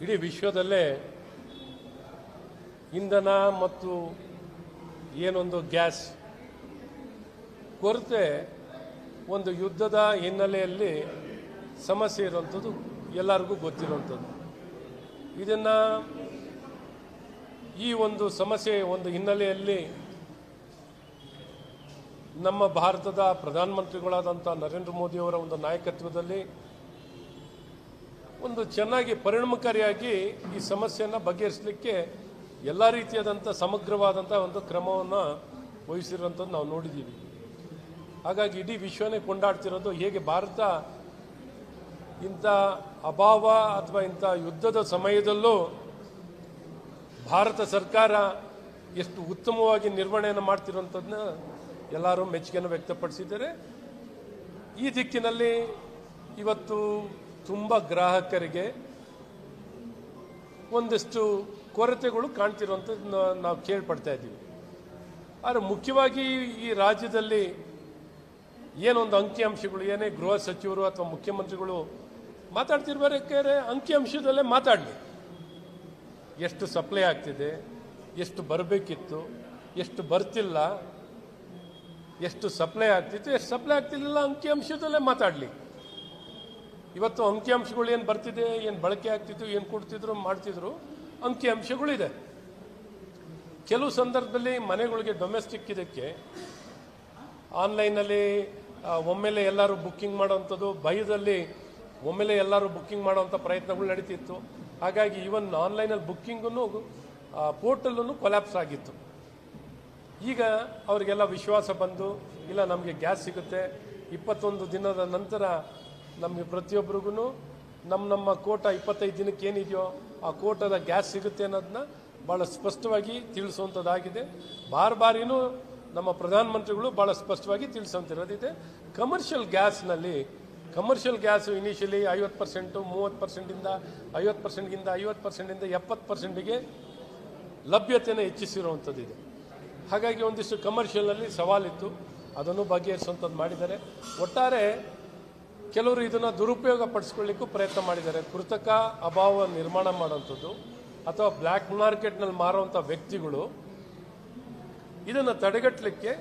ಇಡೀ ವಿಶ್ವದಲ್ಲೇ ಇಂಧನ ಮತ್ತು ಏನೊಂದು ಗ್ಯಾಸ್ ಕೊರತೆ ಒಂದು ಯುದ್ಧದ ಹಿನ್ನೆಲೆಯಲ್ಲಿ ಸಮಸ್ಯೆ ಇರುವಂಥದ್ದು ಎಲ್ಲರಿಗೂ ಗೊತ್ತಿರುವಂಥದ್ದು. ಇದನ್ನು ಈ ಒಂದು ಸಮಸ್ಯೆ ಒಂದು ಹಿನ್ನೆಲೆಯಲ್ಲಿ ನಮ್ಮ ಭಾರತದ ಪ್ರಧಾನಮಂತ್ರಿಗಳಾದಂಥ ನರೇಂದ್ರ ಮೋದಿಯವರ ಒಂದು ನಾಯಕತ್ವದಲ್ಲಿ ಒಂದು ಚೆನ್ನಾಗಿ ಪರಿಣಾಮಕಾರಿಯಾಗಿ ಈ ಸಮಸ್ಯೆಯನ್ನು ಬಗೆಹರಿಸಲಿಕ್ಕೆ ಎಲ್ಲ ರೀತಿಯಾದಂಥ ಸಮಗ್ರವಾದಂಥ ಒಂದು ಕ್ರಮವನ್ನು ವಹಿಸಿರುವಂಥದ್ದು ನಾವು ನೋಡಿದ್ದೀವಿ. ಹಾಗಾಗಿ ಇಡೀ ವಿಶ್ವನೇ ಕೊಂಡಾಡ್ತಿರೋದು ಹೇಗೆ ಭಾರತ ಇಂಥ ಅಭಾವ ಅಥವಾ ಇಂಥ ಯುದ್ಧದ ಸಮಯದಲ್ಲೂ ಭಾರತ ಸರ್ಕಾರ ಎಷ್ಟು ಉತ್ತಮವಾಗಿ ನಿರ್ವಹಣೆಯನ್ನು ಮಾಡ್ತಿರುವಂಥದ್ದನ್ನ ಎಲ್ಲರೂ ಮೆಚ್ಚುಗೆಯನ್ನು ವ್ಯಕ್ತಪಡಿಸಿದ್ದಾರೆ. ಈ ದಿಕ್ಕಿನಲ್ಲಿ ಇವತ್ತು ತುಂಬ ಗ್ರಾಹಕರಿಗೆ ಒಂದಷ್ಟು ಕೊರತೆಗಳು ಕಾಣ್ತಿರುವಂಥದ್ದು ನಾವು ಕೇಳ್ಪಡ್ತಾ ಇದ್ದೀವಿ. ಆದರೆ ಮುಖ್ಯವಾಗಿ ಈ ರಾಜ್ಯದಲ್ಲಿ ಏನೊಂದು ಅಂಕಿಅಂಶಗಳು ಏನೇ ಗೃಹ ಸಚಿವರು ಅಥವಾ ಮುಖ್ಯಮಂತ್ರಿಗಳು ಮಾತಾಡ್ತಿರ್ಬೇಕಾದ್ರೆ ಅಂಕಿಅಂಶದಲ್ಲೇ ಮಾತಾಡಲಿ. ಎಷ್ಟು ಸಪ್ಲೈ ಆಗ್ತಿದೆ, ಎಷ್ಟು ಬರಬೇಕಿತ್ತು, ಎಷ್ಟು ಬರ್ತಿಲ್ಲ, ಎಷ್ಟು ಸಪ್ಲೈ ಆಗ್ತಿತ್ತು, ಎಷ್ಟು ಸಪ್ಲೈ ಆಗ್ತಿಲ್ಲ, ಅಂಕಿಅಂಶದಲ್ಲೇ ಮಾತಾಡಲಿ. ಇವತ್ತು ಅಂಕಿಅಂಶಗಳು ಏನು ಬರ್ತಿದೆ, ಏನು ಬಳಕೆ ಆಗ್ತಿತ್ತು, ಏನು ಕೊಡ್ತಿದ್ರು ಮಾಡ್ತಿದ್ರು, ಅಂಕಿಅಂಶಗಳಿದೆ. ಕೆಲವು ಸಂದರ್ಭದಲ್ಲಿ ಮನೆಗಳಿಗೆ ಡೊಮೆಸ್ಟಿಕ್ ಇದಕ್ಕೆ ಆನ್ಲೈನಲ್ಲಿ ಒಮ್ಮೆಲೆ ಎಲ್ಲರೂ ಬುಕ್ಕಿಂಗ್ ಮಾಡೋವಂಥದ್ದು, ಭಯದಲ್ಲಿ ಒಮ್ಮೆಲೆ ಎಲ್ಲರೂ ಬುಕ್ಕಿಂಗ್ ಮಾಡೋವಂಥ ಪ್ರಯತ್ನಗಳು ನಡೀತಿತ್ತು. ಹಾಗಾಗಿ ಈವನ್ ಆನ್ಲೈನಲ್ಲಿ ಬುಕ್ಕಿಂಗನ್ನು ಪೋರ್ಟಲ್ಲೂ ಕೊಲ್ಯಾಪ್ಸ್ ಆಗಿತ್ತು. ಈಗ ಅವರಿಗೆಲ್ಲ ವಿಶ್ವಾಸ ಬಂದು ಇಲ್ಲ ನಮಗೆ ಗ್ಯಾಸ್ ಸಿಗುತ್ತೆ, 21 ದಿನದ ನಂತರ ನಮಗೆ ಪ್ರತಿಯೊಬ್ಬರಿಗೂ ನಮ್ಮ ಕೋಟ 25 ದಿನಕ್ಕೆ ಏನಿದೆಯೋ ಆ ಕೋಟದ ಗ್ಯಾಸ್ ಸಿಗುತ್ತೆ ಅನ್ನೋದನ್ನ ಭಾಳ ಸ್ಪಷ್ಟವಾಗಿ ತಿಳಿಸುವಂಥದ್ದಾಗಿದೆ. ಬಾರಿನೂ ನಮ್ಮ ಪ್ರಧಾನಮಂತ್ರಿಗಳು ಭಾಳ ಸ್ಪಷ್ಟವಾಗಿ ತಿಳಿಸುವಂತಿರೋದಿದೆ. ಕಮರ್ಷಿಯಲ್ ಗ್ಯಾಸು ಇನಿಷಿಯಲಿ 50%, 30%, 50%ಗಿಂತ 50%, 70%ಗೆ ಲಭ್ಯತೆಯನ್ನು ಹೆಚ್ಚಿಸಿರುವಂಥದ್ದಿದೆ. ಹಾಗಾಗಿ ಒಂದಿಷ್ಟು ಕಮರ್ಷಿಯಲ್ನಲ್ಲಿ ಸವಾಲಿತ್ತು, ಅದನ್ನು ಬಗೆಹರಿಸುವಂಥದ್ದು ಮಾಡಿದ್ದಾರೆ. ಒಟ್ಟಾರೆ ಕೆಲವರು ಇದನ್ನು ದುರುಪಯೋಗ ಪಡಿಸ್ಕೊಳ್ಳಿಕ್ಕೂ ಪ್ರಯತ್ನ ಮಾಡಿದ್ದಾರೆ. ಕೃತಕ ಅಭಾವ ನಿರ್ಮಾಣ ಮಾಡುವಂಥದ್ದು ಅಥವಾ ಬ್ಲ್ಯಾಕ್ ಮಾರ್ಕೆಟ್ನಲ್ಲಿ ಮಾರುವಂಥ ವ್ಯಕ್ತಿಗಳು ಇದನ್ನು ತಡೆಗಟ್ಟಲಿಕ್ಕೆ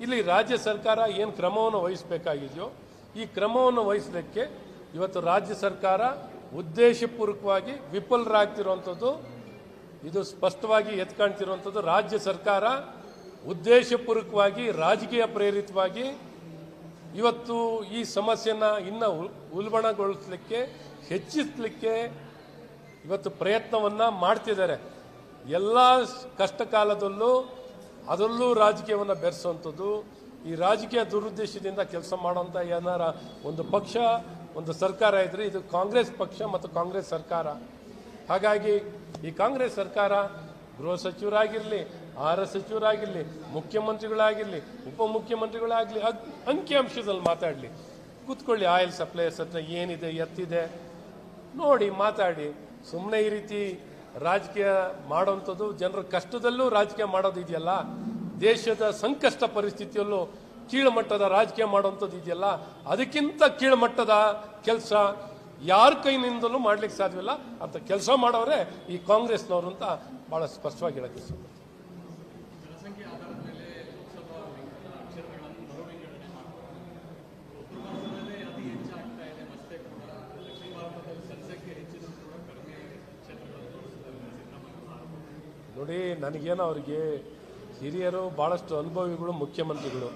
ಇಲ್ಲಿ ರಾಜ್ಯ ಸರ್ಕಾರ ಏನು ಕ್ರಮವನ್ನು ವಹಿಸಬೇಕಾಗಿದೆಯೋ ಈ ಕ್ರಮವನ್ನು ವಹಿಸಲಿಕ್ಕೆ ಇವತ್ತು ರಾಜ್ಯ ಸರ್ಕಾರ ಉದ್ದೇಶಪೂರ್ವಕವಾಗಿ ವಿಫಲರಾಗ್ತಿರುವಂಥದ್ದು ಇದು ಸ್ಪಷ್ಟವಾಗಿ ಎತ್ಕಾಣ್ತಿರುವಂಥದ್ದು. ರಾಜ್ಯ ಸರ್ಕಾರ ಉದ್ದೇಶಪೂರ್ವಕವಾಗಿ ರಾಜಕೀಯ ಪ್ರೇರಿತವಾಗಿ ಇವತ್ತು ಈ ಸಮಸ್ಯೆನ ಇನ್ನು ಉಲ್ಬಣಗೊಳಿಸಲಿಕ್ಕೆ ಹೆಚ್ಚಿಸಲಿಕ್ಕೆ ಇವತ್ತು ಪ್ರಯತ್ನವನ್ನು ಮಾಡ್ತಿದ್ದಾರೆ. ಎಲ್ಲ ಕಷ್ಟ ಕಾಲದಲ್ಲೂ ಅದರಲ್ಲೂ ರಾಜಕೀಯವನ್ನು ಬೆರೆಸುವಂಥದ್ದು, ಈ ರಾಜಕೀಯ ದುರುದ್ದೇಶದಿಂದ ಕೆಲಸ ಮಾಡುವಂಥ ಏನಾರ ಒಂದು ಪಕ್ಷ ಒಂದು ಸರ್ಕಾರ ಇದ್ರೆ ಇದು ಕಾಂಗ್ರೆಸ್ ಪಕ್ಷ ಮತ್ತು ಕಾಂಗ್ರೆಸ್ ಸರ್ಕಾರ. ಹಾಗಾಗಿ ಈ ಕಾಂಗ್ರೆಸ್ ಸರ್ಕಾರ ಗೃಹ ಸಚಿವರಾಗಿರಲಿ, ಆಹಾರ ಸಚಿವರಾಗಿರಲಿ, ಮುಖ್ಯಮಂತ್ರಿಗಳಾಗಿರಲಿ, ಉಪಮುಖ್ಯಮಂತ್ರಿಗಳಾಗಲಿ ಅಂಕಿಅಂಶದಲ್ಲಿ ಮಾತಾಡಲಿ. ಕೂತ್ಕೊಳ್ಳಿ, ಆಯಿಲ್ ಸಪ್ಲೈಯರ್ಸ್ ಹತ್ರ ಏನಿದೆ ಎತ್ತಿದೆ ನೋಡಿ ಮಾತಾಡಿ. ಸುಮ್ಮನೆ ಈ ರೀತಿ ರಾಜಕೀಯ ಮಾಡೋವಂಥದ್ದು, ಜನರ ಕಷ್ಟದಲ್ಲೂ ರಾಜಕೀಯ ಮಾಡೋದು ಇದೆಯಲ್ಲ, ದೇಶದ ಸಂಕಷ್ಟ ಪರಿಸ್ಥಿತಿಯಲ್ಲೂ ಕೀಳುಮಟ್ಟದ ರಾಜಕೀಯ ಮಾಡುವಂಥದ್ದು ಇದೆಯಲ್ಲ, ಅದಕ್ಕಿಂತ ಕೀಳುಮಟ್ಟದ ಕೆಲಸ ಯಾರ ಕೈನಿಂದಲೂ ಮಾಡ್ಲಿಕ್ಕೆ ಸಾಧ್ಯವಿಲ್ಲ ಅಂತ ಕೆಲಸ ಮಾಡೋರೆ ಈ ಕಾಂಗ್ರೆಸ್ನವರು ಅಂತ ಬಹಳ ಸ್ಪಷ್ಟವಾಗಿ ಹೇಳಕ್ಕೆ ಇಷ್ಟ. ನೋಡಿ, ನನಗೇನೋ ಅವರಿಗೆ ಹಿರಿಯರು ಭಾಳಷ್ಟು ಅನುಭವಿಗಳು, ಮುಖ್ಯಮಂತ್ರಿಗಳು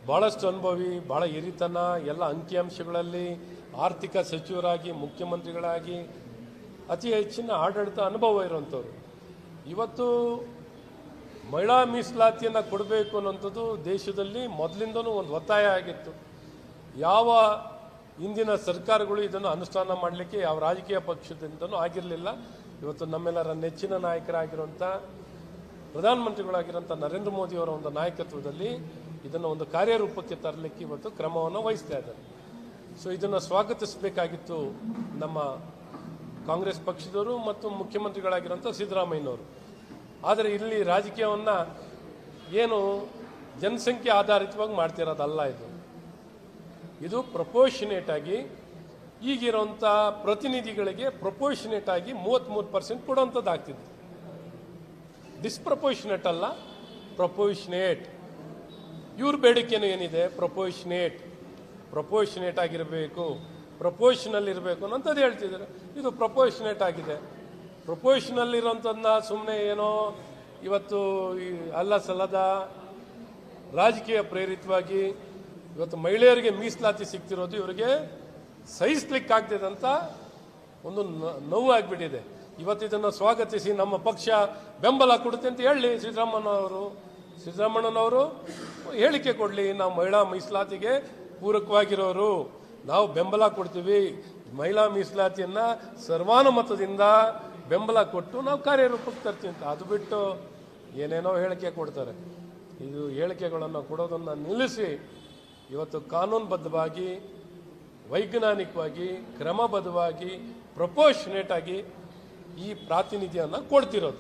ಭಾಳಷ್ಟು ಅನುಭವಿ, ಭಾಳ ಹಿರಿತನ, ಎಲ್ಲ ಅಂಕಿಅಂಶಗಳಲ್ಲಿ ಆರ್ಥಿಕ ಸಚಿವರಾಗಿ, ಮುಖ್ಯಮಂತ್ರಿಗಳಾಗಿ ಅತಿ ಹೆಚ್ಚಿನ ಆಡಳಿತ ಅನುಭವ ಇರುವಂಥವ್ರು. ಇವತ್ತು ಮಹಿಳಾ ಮೀಸಲಾತಿಯನ್ನು ಕೊಡಬೇಕು ಅನ್ನೋಂಥದ್ದು ದೇಶದಲ್ಲಿ ಮೊದಲಿಂದನೂ ಒಂದು ಒತ್ತಾಯ ಆಗಿತ್ತು. ಯಾವ ಇಂದಿನ ಸರ್ಕಾರಗಳು ಇದನ್ನು ಅನುಷ್ಠಾನ ಮಾಡಲಿಕ್ಕೆ ಯಾವ ರಾಜಕೀಯ ಪಕ್ಷದಿಂದನೂ ಆಗಿರಲಿಲ್ಲ. ಇವತ್ತು ನಮ್ಮೆಲ್ಲರ ನೆಚ್ಚಿನ ನಾಯಕರಾಗಿರುವಂಥ ಪ್ರಧಾನಮಂತ್ರಿಗಳಾಗಿರುವಂಥ ನರೇಂದ್ರ ಮೋದಿಯವರ ಒಂದು ನಾಯಕತ್ವದಲ್ಲಿ ಇದನ್ನು ಒಂದು ಕಾರ್ಯರೂಪಕ್ಕೆ ತರಲಿಕ್ಕೆ ಇವತ್ತು ಕ್ರಮವನ್ನು ವಹಿಸ್ತಾ ಇದ್ದಾರೆ. ಸೊ ಇದನ್ನು ಸ್ವಾಗತಿಸಬೇಕಾಗಿತ್ತು ನಮ್ಮ ಕಾಂಗ್ರೆಸ್ ಪಕ್ಷದವರು ಮತ್ತು ಮುಖ್ಯಮಂತ್ರಿಗಳಾಗಿರುವಂಥ ಸಿದ್ದರಾಮಯ್ಯನವರು. ಆದರೆ ಇಲ್ಲಿ ರಾಜಕೀಯವನ್ನು ಏನು ಜನಸಂಖ್ಯೆ ಆಧಾರಿತವಾಗಿ ಮಾಡ್ತಿರೋದಲ್ಲ. ಇದು ಪ್ರಪೋರ್ಷನೇಟ್ ಆಗಿ ಈಗಿರೋಂಥ ಪ್ರತಿನಿಧಿಗಳಿಗೆ ಪ್ರಪೋರ್ಷನೇಟ್ ಆಗಿ 33% ಕೊಡುವಂಥದ್ದಾಗ್ತಿದೆ. ಡಿಸ್ಪ್ರಪೋರ್ಷನೇಟ್ ಅಲ್ಲ, ಪ್ರಪೋರ್ಷನೇಟ್. ಇವ್ರ ಬೇಡಿಕೆನೂ ಏನಿದೆ, ಪ್ರಪೋರ್ಷನೇಟ್ ಆಗಿರಬೇಕು, ಪ್ರಪೋರ್ಷನಲ್ ಇರಬೇಕು ಅನ್ನೋಂಥದ್ದು ಹೇಳ್ತಿದ್ದಾರೆ. ಇದು ಪ್ರಪೋರ್ಷನೇಟ್ ಆಗಿದೆ. ಪ್ರಪೋರ್ಷನಲ್ ಇರೋಂಥದ್ದನ್ನ ಸುಮ್ಮನೆ ಏನೋ ಇವತ್ತು ಅಲ್ಲ ಸಲ್ಲದ ರಾಜಕೀಯ ಪ್ರೇರಿತವಾಗಿ ಇವತ್ತು ಮಹಿಳೆಯರಿಗೆ ಮೀಸಲಾತಿ ಸಿಗ್ತಿರೋದು ಇವರಿಗೆ ಸಹಿಸ್ಲಿಕ್ಕಾಗ್ತಿದೆ ಅಂತ ಒಂದು ನೋವು ಆಗಿಬಿಟ್ಟಿದೆ. ಇವತ್ತು ಇದನ್ನು ಸ್ವಾಗತಿಸಿ ನಮ್ಮ ಪಕ್ಷ ಬೆಂಬಲ ಕೊಡುತ್ತೆ ಅಂತ ಹೇಳಿ ಸಿದ್ದರಾಮಣ್ಣನವರು ಹೇಳಿಕೆ ಕೊಡಲಿ. ನಾವು ಮಹಿಳಾ ಮೀಸಲಾತಿಗೆ ಪೂರಕವಾಗಿರೋರು, ನಾವು ಬೆಂಬಲ ಕೊಡ್ತೀವಿ. ಮಹಿಳಾ ಮೀಸಲಾತಿಯನ್ನು ಸರ್ವಾನುಮತದಿಂದ ಬೆಂಬಲ ಕೊಟ್ಟು ನಾವು ಕಾರ್ಯರೂಪಕ್ಕೆ ತರ್ತೀವಿ ಅಂತ. ಅದು ಬಿಟ್ಟು ಏನೇನೋ ಹೇಳಿಕೆ ಕೊಡ್ತಾರೆ. ಇದು ಹೇಳಿಕೆಗಳನ್ನು ಕೊಡೋದನ್ನು ನಿಲ್ಲಿಸಿ ಇವತ್ತು ಕಾನೂನುಬದ್ಧವಾಗಿ, ವೈಜ್ಞಾನಿಕವಾಗಿ, ಕ್ರಮಬದ್ಧವಾಗಿ, ಪ್ರಪೋರ್ಷನೇಟ್ ಆಗಿ ಈ ಪ್ರಾತಿನಿಧ್ಯವನ್ನು ಕೊಡ್ತಿರೋದು.